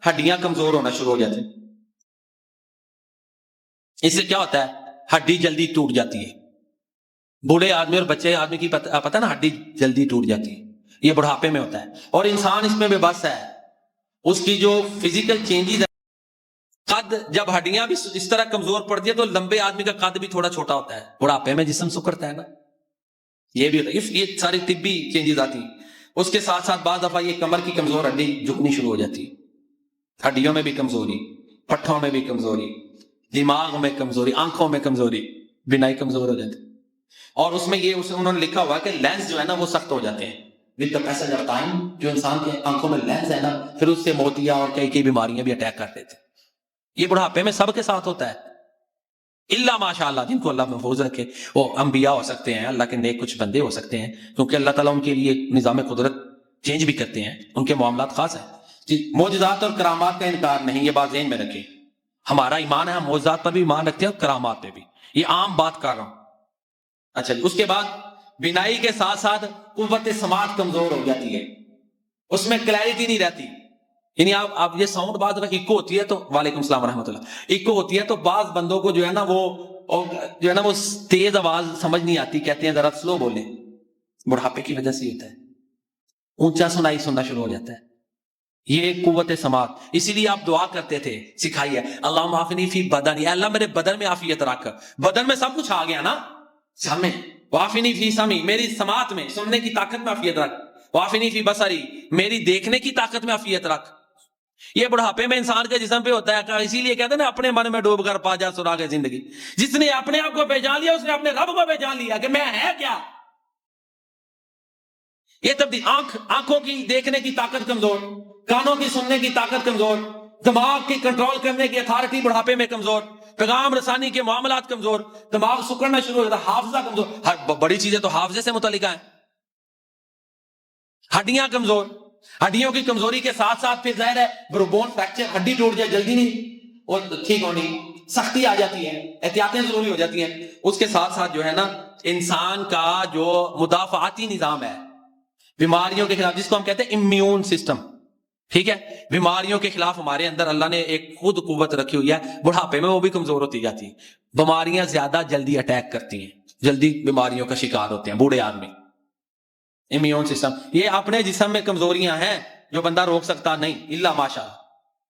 ہڈیاں کمزور ہونا شروع ہو جاتی ہیں. اس سے کیا ہوتا ہے؟ ہڈی جلدی ٹوٹ جاتی ہے. بوڑھے آدمی اور بچے آدمی کی پتہ نا ہڈی جلدی ٹوٹ جاتی ہے. یہ بڑھاپے میں ہوتا ہے. اور انسان اس میں بے بس ہے. اس کی جو فزیکل چینجز ہے، قد جب ہڈیاں بھی اس طرح کمزور پڑتی ہے تو لمبے آدمی کا قد بھی تھوڑا چھوٹا ہوتا ہے. بڑھاپے میں جسم سکڑتا ہے نا. یہ بھی ہوتا ہے. یہ ساری طبی چینجز آتی ہیں. اس کے ساتھ ساتھ بعض دفعہ یہ کمر کی کمزور ہڈی جھکنی شروع ہو جاتی ہے. ہڈیوں میں بھی کمزوری، پٹھوں میں بھی کمزوری، دماغ میں کمزوری، آنکھوں میں کمزوری، بینائی کمزور ہو جاتی. اور اس میں یہ انہوں نے لکھا ہوا ہے کہ لینس جو ہے نا وہ سخت ہو جاتے ہیں with the passage of time. جو انسان کے آنکھوں میں لینس ہے نا، پھر اس سے موتیا اور کئی بیماریاں بھی اٹیک کر دیتے. یہ بڑھاپے میں سب کے ساتھ ہوتا ہے، اللہ ماشاء اللہ جن کو اللہ محفوظ رکھے. وہ انبیاء ہو سکتے ہیں، اللہ کے نیک کچھ بندے ہو سکتے ہیں، کیونکہ اللہ تعالیٰ ان کے لیے نظام قدرت چینج بھی کرتے ہیں. ان کے معاملات خاص ہیں. معجزات اور کرامات کا انکار نہیں، یہ بات ذہن میں رکھیں. ہمارا ایمان ہے، ہم معجزات پر بھی ایمان رکھتے ہیں اور کرامات پہ بھی. یہ عام بات کر رہا ہوں. اچھا جی. اس کے بعد بینائی کے ساتھ ساتھ قوت سماعت کمزور ہو جاتی ہے. اس میں کلیئرٹی نہیں رہتی. یعنی آپ یہ ساؤنڈ بعد ایکو ہوتی ہے تو وعلیکم السلام ورحمۃ اللہ، ایکو ہوتی ہے تو بعض بندوں کو جو ہے نا وہ تیز آواز سمجھ نہیں آتی، کہتے ہیں ذرا سلو بولیں. بڑھاپے کی وجہ سے ہوتا ہے. اونچا سنائی سننا شروع ہو جاتا ہے. یہ قوت سماعت. اسی لیے آپ دعا کرتے تھے، سکھائی ہے، اللہم عافنی فی بدنی، اللہ میرے بدن میں عافیت رکھ. بدن میں سب کچھ آ گیا نا، سامنے. وافنی فی سمی، میری سماعت میں، سننے کی طاقت میں عافیت رکھ. وافنی فی بصری، میری دیکھنے کی طاقت میں عافیت رکھ. یہ بڑھاپے میں انسان کے جسم پہ ہوتا ہے. اسی لیے کہتے ہیں نا، اپنے من میں ڈوب کر پا جا سراغ زندگی. جس نے اپنے آپ کو پہچان لیا، اس نے اپنے رب کو پہچان لیا کہ میں ہے کیا. یہ تبدیل. آنکھوں کی دیکھنے کی طاقت کمزور، کانوں کی سننے کی طاقت کمزور، دماغ کی کنٹرول کرنے کی اتھارٹی بڑھاپے میں کمزور، پیغام رسانی کے معاملات کمزور، دماغ سکڑنا شروع ہو جاتا، حافظہ کمزور. ہر بڑی چیزیں تو حافظے سے متعلقہ ہیں. ہڈیاں کمزور. ہڈیوں کی کمزوری کے ساتھ ساتھ پھر ظاہر ہے بون فریکچر، ہڈی ٹوٹ جائے جلدی نہیں اور ٹھیک ہونی، سختی آ جاتی ہے، احتیاطیں ضروری ہو جاتی ہیں. اس کے ساتھ ساتھ جو ہے نا انسان کا جو مدافعاتی نظام ہے بیماریوں کے خلاف، جس کو ہم کہتے ہیں امیون سسٹم، ٹھیک ہے، بیماریوں کے خلاف ہمارے اندر اللہ نے ایک خود قوت رکھی ہوئی ہے. بڑھاپے میں وہ بھی کمزور ہوتی جاتی ہے. بیماریاں زیادہ جلدی اٹیک کرتی ہیں، جلدی بیماریوں کا شکار ہوتے ہیں بوڑھے آدمی. امیون سسٹم، یہ اپنے جسم میں کمزوریاں ہیں جو بندہ روک سکتا نہیں، اللہ ماشاء اللہ.